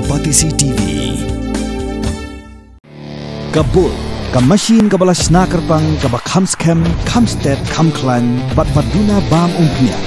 Batisi TV. Kabul, ka machine ka balas nakarpang ka ba kamskem, kamstet, kamklan, bat maduna bam umpnya.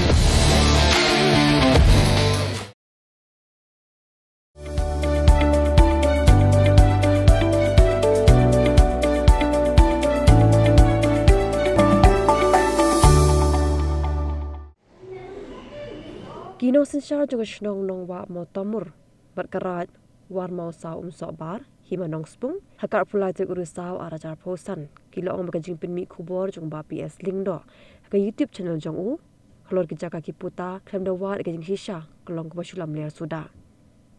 Kino sensyar juga senong nong wa mau tamur berkerat war mau sau sobar hima nong spung hakar pulai te urusau arajar posan kilo ong bagajing penmi kubor jong ba PS link do ka YouTube channel jong u kalor kijaka kiputa klem da war gajing shisha kolong ko basulam ler suda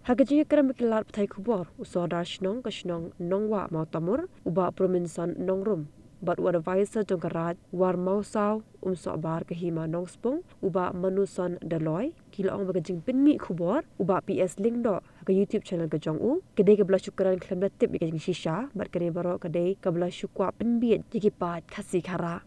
hagaji kram kilar thai kubor usodar senong ka senong nong wa mau tamur uba prominsan nong rum bat war advisor jong karat war mau sau sobar ke hima nong spung uba manuson daloy kilo ong bagajing penmi kubor uba PS link do ke YouTube channel ke jong u kedai ke bela syukuran klem tip ke jing shisha bat kedai baro kedai ke bela syukwa penbiet jiki pat khasi khara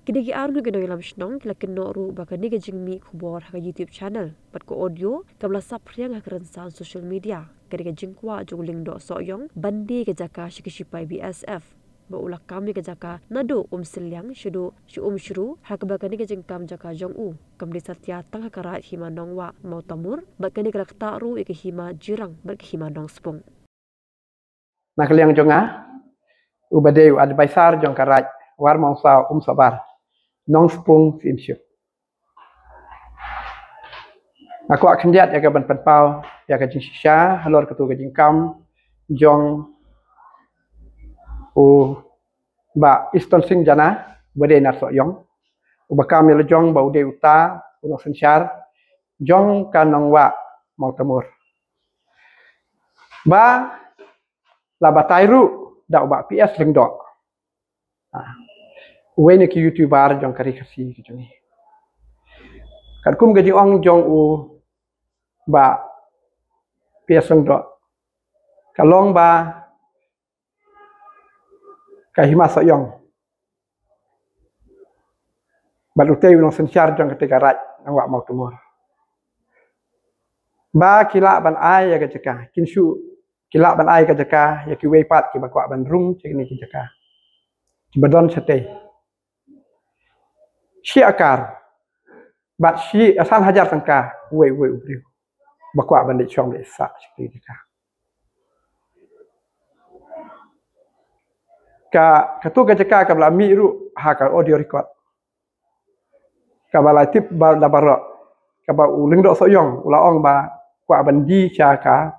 kedai ki arnu ke doilam snong kila keno ru ba kedai ke jing mi kubor ke YouTube channel bat ko audio ke bela sapriang ke rensan social media kedai ke jing kwa jong link do so yong bandi ke jaka shikishipai BSF Baulak kami ke jaka nado seliang syudu syuru hakabakani ke jengkam jaka jong u kamdi satya tang hakarat hima nongwa mau tamur bakani ke rakta ru ke hima jirang ber ke hima nong spung nak liang jonga ubadeu advisor jong karat war mau sa sabar nong spung simsyu aku akan lihat ya ke ban penpau ya ke jing shisha halor ketu ke jengkam jong ba iston sing jana bade na so yong ubakam le jong ba ude uta uno sensyar jong kanong wa mau temur ba la batairu da ba PS leng do we ki youtuber jong kari kasi ki joni kan kum gaji ong jong u ba PS leng do kalong ba kahima soyong balute uno sensyar jong ketika raj awak mau temur ba kila ban ai ya kejaka kinsu kila ban ai kejaka ya ki weipat ki bakwa ban rung cekni kejaka ki badon sate si akar bat si asal hajar tangka we ubri bakwa ban de chong de sa cekni kejaka katu kejaka ka bla mi ru ha ka audio record ka bala tip ba da baro ka ba uling do soyong ula ong ba kwa bandi cha ka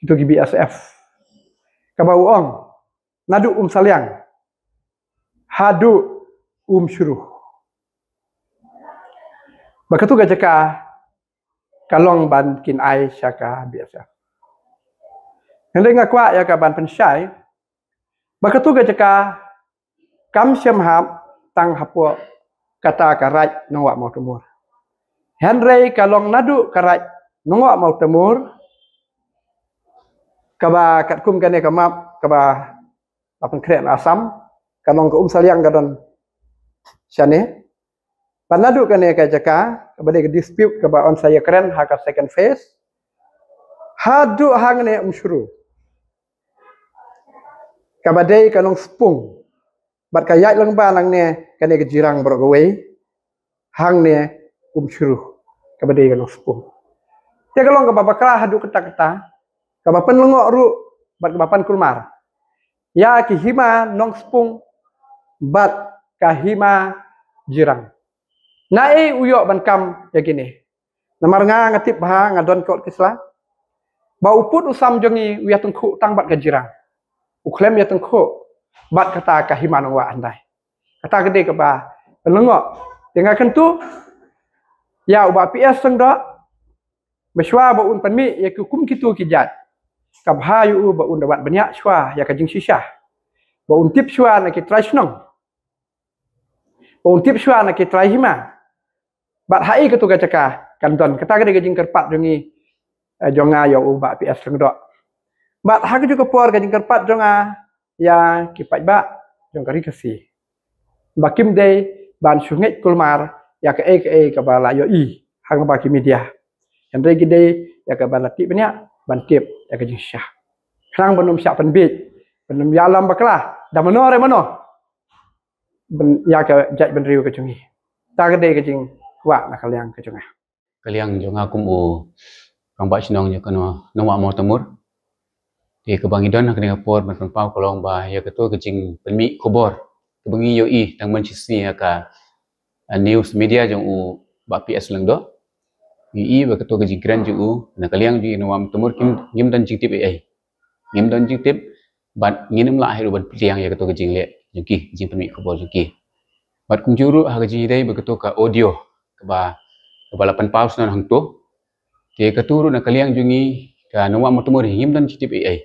itu gi BSF ka ba ong nadu saliang hadu syuru ba katu kejaka kalong ban kin ai cha ka BSF hendak ngakwa ya ka ban pensyai Bakatu ke jaka kam syam hap tang hapo kata karat nongwak mau temur. Henry kalong nadu karat nongwak mau temur. Kaba katkum kane kamap kaba apan krek asam kalong ke saliang gadon syane. Panadu kane ke jaka kaba de dispute kaba on saya keren haka second phase. Hadu hangne syuru. Kabadai kalong spung bat kayat lang ba lang ne kane ke jirang bergawai hang ne syuruh kabadai kalong spung dia kalong ka bakra hadu keta-keta ka bapan lengok ru bat bapan kulmar ya ki hima nong spung bat kahima jirang nae uyok ban kam ya gini namar nga ngatip bah ngadon kot kisla ba uput usam jongi uya tengku tang bat ka jirang uklem ya tengko bat kata kahima nong wa andai kata gede ke ba pelengok tinggal kentu ya uba PS seng do beswa ba un panmi ya kum kitu kijat kabha yu ba un dapat banyak shwa ya kajing shisha ba un tip shwa na ki try snong ba un tip shwa na ki try hima bat hai ketu gacaka kanton kata gede kajing kerpat jongi jonga ya uba PS seng do bat hak juga por gajing kerpat jonga ya kipat ba jong kari kasi bakim day ban sungai kulmar ya ke bala yo i hang ba ki media yang day gede ya ke bala ti banyak ban tiap ya ke jing syah krang benum syak penbit benum yalam baklah dah mano re mano ben ya ke jat ben riu ke jungi ta ke de ke jing wa na kaliang ke junga kaliang jonga kumu kang ba sinong nya kono no wa mo tamur di kebangidon nak dengan por ban pau kolong ba ya ke to ke jing penmi khobor kebangi yo I tang man sisni ka news media jong u ba PS lang do I ba ke to ke jing grand ju u na kaliang ju no wa tamur kim ngim dan jing tip ai ngim dan jing tip bat nginum la hiru ban pliang ya ke to ke jing le jengki jing penmi khobor jengki bat kum juru ha ke jing dai ba ke to ka audio ke ba balapan paus nan hang tu ke keturu na kaliang jungi ka no wa motumur ngim dan jing tip ai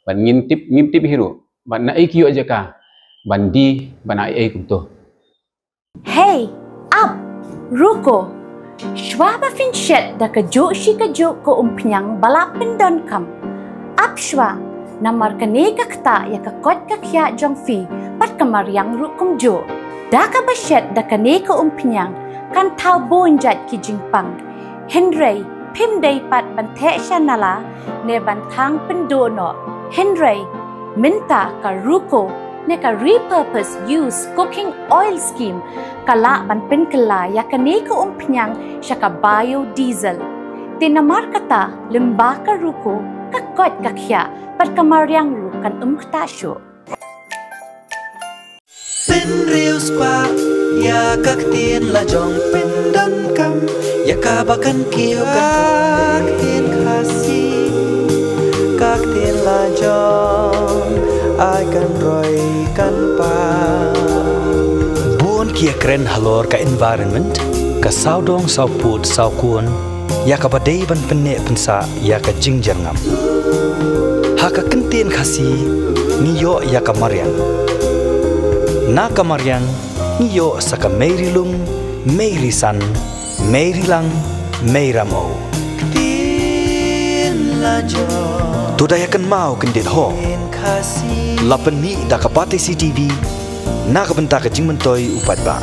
ban ngim tip hiru ban na IQ aja ka ban di ban ai kum to Hey, up, ruko. Shwaba finchet da kajo shi kajo ko umpiang balapin don kam. Up shwa, namar kaneka kta ya kakot kakya jong fi pat kamariang rukum jo. Da ka bashet da kaneka umpiang kan tau bonjat ki jingpang. Henry, pim day pat bante shanala ne bantang pendono. Henry, minta ka ruko neka repurpose use cooking oil scheme kala ban pen kala ya kane ko umpnyang syaka biodiesel tinamar kata lembaka ruko kakot kakya pat kamariang ru kan kta syo pin riu spa ya kak tien la jong pin dan kam ya kabakan kiyo kak tien khasi kak tien la jong ai kan roi kan pa buon kia kren halor ka environment ka saudong sauput saukun ya ka badai ban penne pensa ya ka jingjangam ha ka kentien khasi niyo ya ka mariang na ka mariang niyo sa ka meirilung meirisan meirilang meiramo tin la jo tudayakan mau kendit ho lapan mi da kapate CTV na kabenta ka jingmentoi upat ba